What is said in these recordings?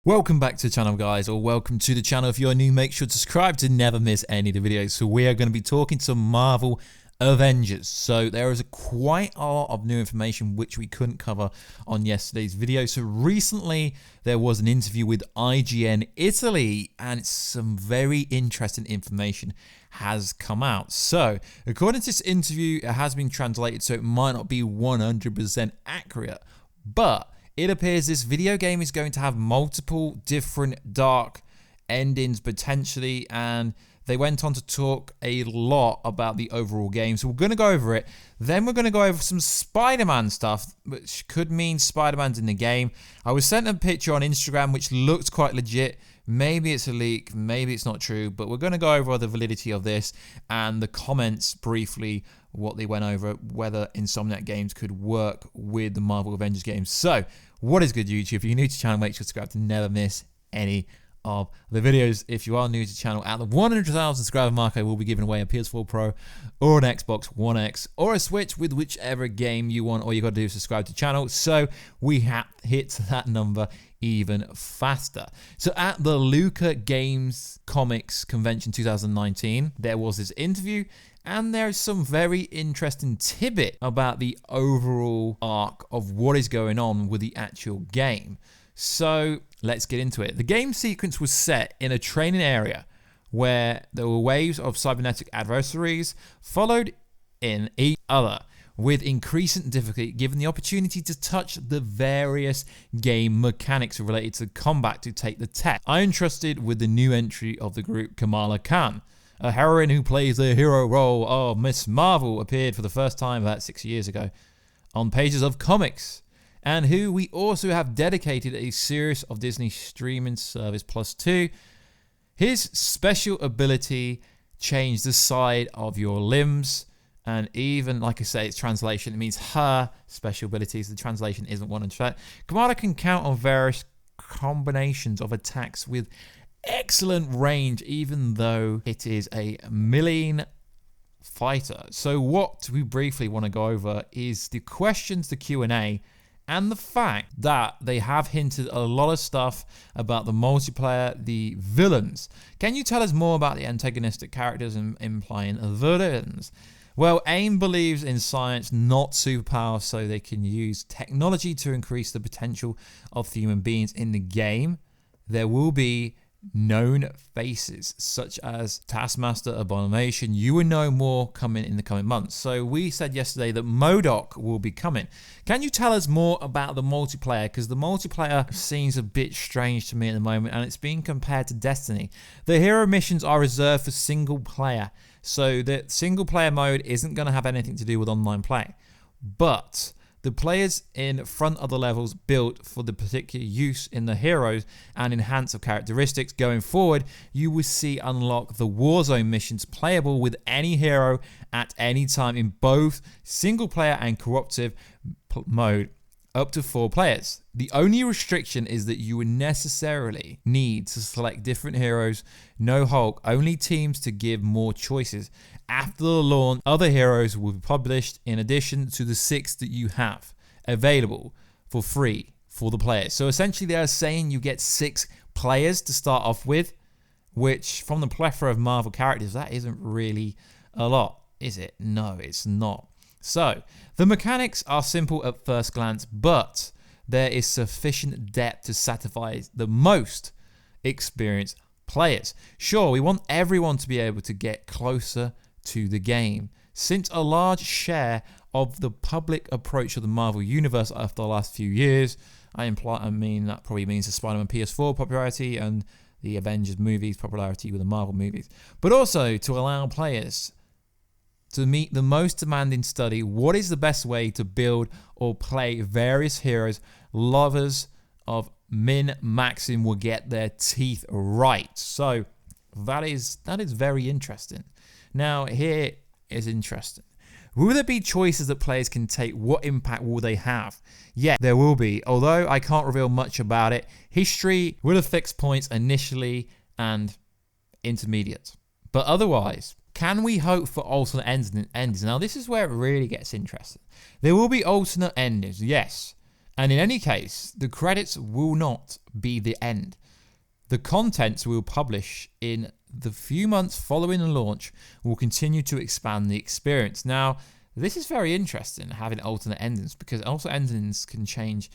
Welcome back to the channel, guys, or welcome to the channel. If you're new, make sure to subscribe to never miss any of the videos. So we are going to be talking some Marvel Avengers. So there is quite a lot of new information which we couldn't cover on yesterday's video. So recently there was an interview with IGN Italy and some very interesting information has come out. So according to this interview, it has been translated, so it might not be 100% accurate, but it appears this video game is going to have multiple different dark endings potentially, and they went on to talk a lot about the overall game. So we're going to go over it. Then we're going to go over some Spider-Man stuff, which could mean Spider-Man's in the game. I was sent a picture on Instagram which looked quite legit. Maybe it's a leak, maybe it's not true, but we're going to go over the validity of this and the comments briefly, what they went over, whether Insomniac Games could work with the Marvel Avengers games. So, what is good, YouTube? If you're new to the channel, make sure to subscribe to never miss any of the videos. If you are new to the channel, at the 100,000 subscriber mark, I will be giving away a PS4 Pro or an Xbox One X or a Switch with whichever game you want. All you got to do is subscribe to the channel, so we hit that number even faster. So at the Luca Games Comics Convention 2019, there was this interview, and there's some very interesting tidbit about the overall arc of what is going on with the actual game. So let's get into it. The game sequence was set in a training area where there were waves of cybernetic adversaries followed in each other with increasing difficulty, given the opportunity to touch the various game mechanics related to combat to take the test. I entrusted with the new entry of the group, Kamala Khan, a heroine who plays the hero role of Miss Marvel, appeared for the first time about 6 years ago on pages of comics, and who we also have dedicated a series of Disney streaming service Plus 2. His special ability changed the side of your limbs. And even, like I say, it's translation. It means her special abilities. The translation isn't 100%. Kamala can count on various combinations of attacks with excellent range, even though it is a melee fighter. So what we briefly want to go over is the questions, the Q&A, and the fact that they have hinted a lot of stuff about the multiplayer, the villains. Can you tell us more about the antagonistic characters and implying villains? Well, AIM believes in science, not superpowers, so they can use technology to increase the potential of human beings in the game. There will be known faces, such as Taskmaster, Abomination. You will know more coming in the coming months. So we said yesterday that MODOK will be coming. Can you tell us more about the multiplayer? Because the multiplayer seems a bit strange to me at the moment, and it's being compared to Destiny. The hero missions are reserved for single player. So the single player mode isn't going to have anything to do with online play. But the players in front of the levels built for the particular use in the heroes and enhance of characteristics going forward, you will see unlock the Warzone missions playable with any hero at any time in both single player and cooperative mode, up to 4 players. The only restriction is that you would necessarily need to select different heroes. No Hulk, only teams to give more choices. After the launch, other heroes will be published in addition to the 6 that you have available for free for the players. So essentially they are saying you get 6 players to start off with, which from the plethora of Marvel characters, that isn't really a lot, is it? No, it's not. So, the mechanics are simple at first glance, but there is sufficient depth to satisfy the most experienced players. Sure, we want everyone to be able to get closer to the game, since a large share of the public approach of the Marvel Universe after the last few years, I mean that probably means the Spider-Man PS4 popularity and the Avengers movies popularity with the Marvel movies, but also to allow players to meet the most demanding study, what is the best way to build or play various heroes. Lovers of min-maxing will get their teeth right. So that is very interesting. Now here is interesting. Will there be choices that players can take? What impact will they have? Yeah, there will be, although I can't reveal much about it. History will have fixed points initially and intermediate, but otherwise, can we hope for alternate endings? Now, this is where it really gets interesting. There will be alternate endings, yes. And in any case, the credits will not be the end. The content we'll publish in the few months following the launch will continue to expand the experience. Now, this is very interesting, having alternate endings, because alternate endings can change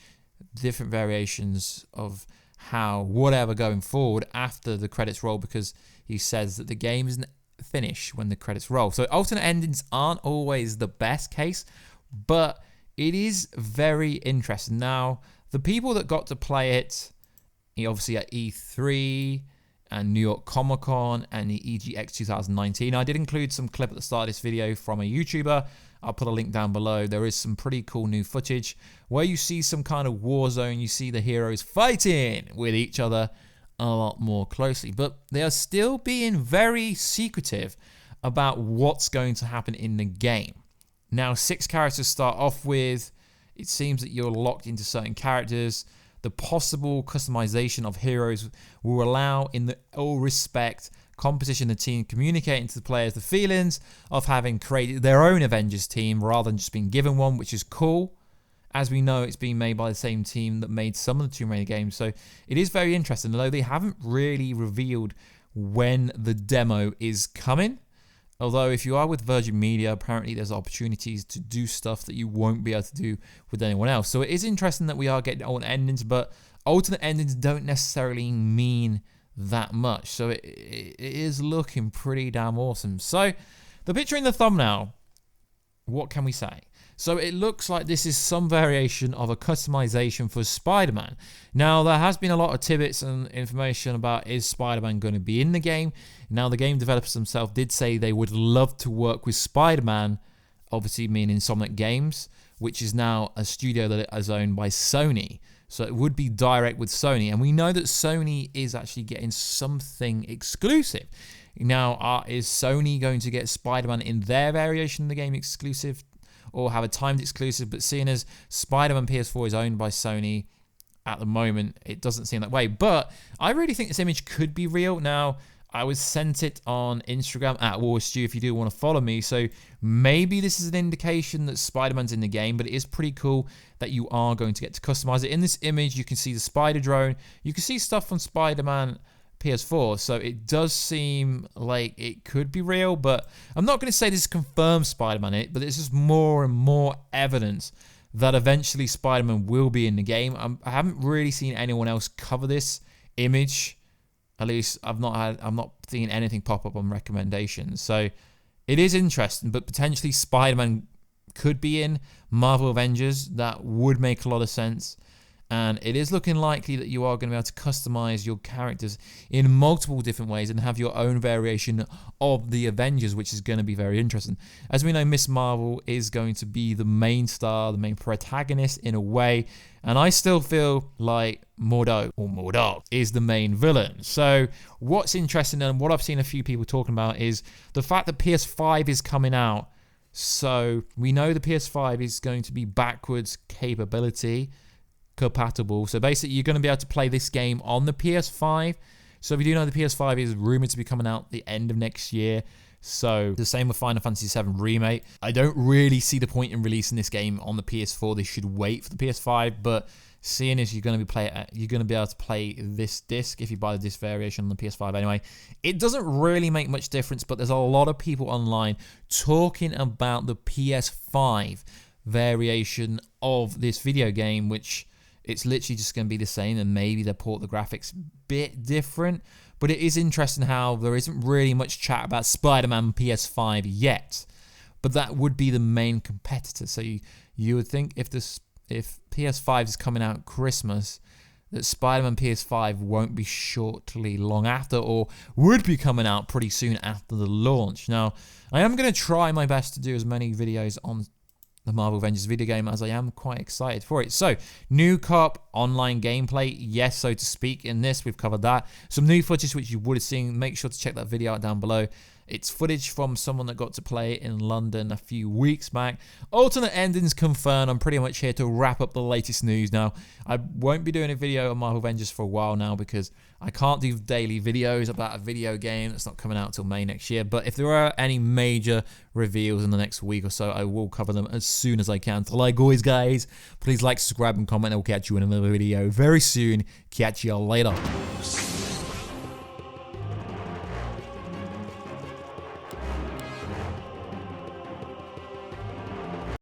different variations of how whatever going forward after the credits roll, because he says that the game isn't finished when the credits roll. So alternate endings aren't always the best case, but it is very interesting. Now, the people that got to play it, obviously at E3 and New York Comic Con and the EGX 2019, I did include some clip at the start of this video from a YouTuber. I'll put a link down below. There is some pretty cool new footage where you see some kind of war zone. You see the heroes fighting with each other a lot more closely, but they are still being very secretive about what's going to happen in the game. Now, 6 characters start off with. It seems that you're locked into certain characters. The possible customization of heroes will allow, in all respect, composition of the team communicating to the players the feelings of having created their own Avengers team rather than just being given one, which is cool. As we know, it's being made by the same team that made some of the Tomb Raider games, so it is very interesting, although they haven't really revealed when the demo is coming. Although if you are with Virgin Media, apparently there's opportunities to do stuff that you won't be able to do with anyone else. So it is interesting that we are getting alternate endings, but alternate endings don't necessarily mean that much. So it is looking pretty damn awesome. So the picture in the thumbnail, what can we say? So it looks like this is some variation of a customization for Spider-Man. Now, there has been a lot of tidbits and information about, is Spider-Man going to be in the game? Now, the game developers themselves did say they would love to work with Spider-Man, obviously meaning Insomniac Games, which is now a studio that is owned by Sony. So it would be direct with Sony. And we know that Sony is actually getting something exclusive. Now, is Sony going to get Spider-Man in their variation of the game exclusive, or have a timed exclusive? But seeing as Spider-Man PS4 is owned by Sony at the moment, it doesn't seem that way. But I really think this image could be real. Now, I was sent it on Instagram at Warstu if you do want to follow me. So maybe this is an indication that Spider-Man's in the game, but it is pretty cool that you are going to get to customize it. In this image, you can see the spider drone. You can see stuff from Spider-Man PS4, so it does seem like it could be real, but I'm not going to say this confirms Spider-Man it, but there's just more and more evidence that eventually Spider-Man will be in the game. I haven't really seen anyone else cover this image. At least I'm not seeing anything pop up on recommendations. So it is interesting, but potentially Spider-Man could be in Marvel Avengers. That would make a lot of sense. And it is looking likely that you are going to be able to customize your characters in multiple different ways and have your own variation of the Avengers, which is going to be very interesting. As we know, Miss Marvel is going to be the main star, the main protagonist in a way. And I still feel like Mordo is the main villain. So what's interesting and what I've seen a few people talking about is the fact that PS5 is coming out. So we know the PS5 is going to be backwards compatible. So basically you're going to be able to play this game on the PS5. So we do know the PS5 is rumored to be coming out the end of next year. So the same with Final Fantasy VII Remake. I don't really see the point in releasing this game on the PS4. They should wait for the PS5, but seeing as you're going to be able to play this disc if you buy the disc variation on the PS5 anyway, it doesn't really make much difference, but there's a lot of people online talking about the PS5 variation of this video game, which it's literally just going to be the same, and maybe they port the graphics a bit different. But it is interesting how there isn't really much chat about Spider-Man PS5 yet. But that would be the main competitor. So you would think if PS5 is coming out Christmas, that Spider-Man PS5 won't be shortly long after, or would be coming out pretty soon after the launch. Now, I am going to try my best to do as many videos on the Marvel Avengers video game, as I am quite excited for it. So, new co-op online gameplay, yes, so to speak. In this, we've covered that. Some new footage which you would have seen. Make sure to check that video out down below. It's footage from someone that got to play it in London a few weeks back. Alternate endings confirmed. I'm pretty much here to wrap up the latest news now. I won't be doing a video on Marvel Avengers for a while now because I can't do daily videos about a video game that's not coming out till May next year. But if there are any major reveals in the next week or so, I will cover them as soon as I can. So like always, guys, please like, subscribe, and comment. I'll catch you in another video very soon. Catch y'all later.